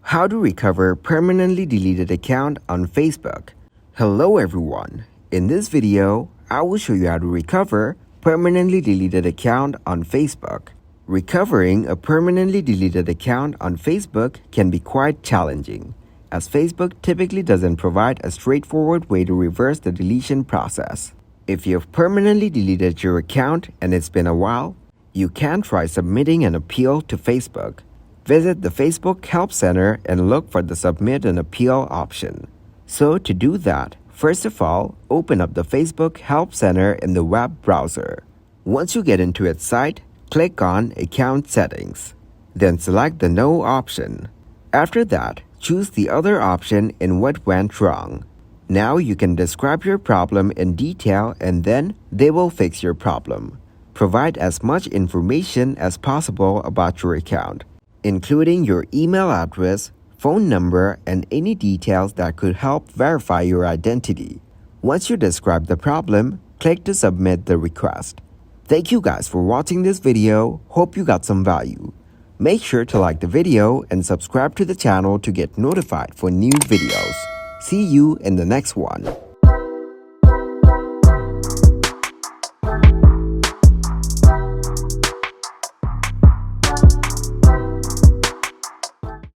How to recover permanently deleted account on Facebook. Hello everyone. In this video, I will show you how to recover permanently deleted account on Facebook. Recovering a permanently deleted account on Facebook can be quite challenging, as Facebook typically doesn't provide a straightforward way to reverse the deletion process. If you've permanently deleted your account and it's been a while, you can try submitting an appeal to Facebook. Visit the Facebook Help Center and look for the Submit an Appeal option. So to do that, first of all, open up the Facebook Help Center in the web browser. Once you get into its site, click on Account Settings. Then select the No option. After that, choose the other option in What Went Wrong. Now you can describe your problem in detail and then they will fix your problem. Provide as much information as possible about your account, including your email address, phone number, and any details that could help verify your identity. Once you describe the problem, click to submit the request. Thank you guys for watching this video. Hope you got some value. Make sure to like the video and subscribe to the channel to get notified for new videos. See you in the next one.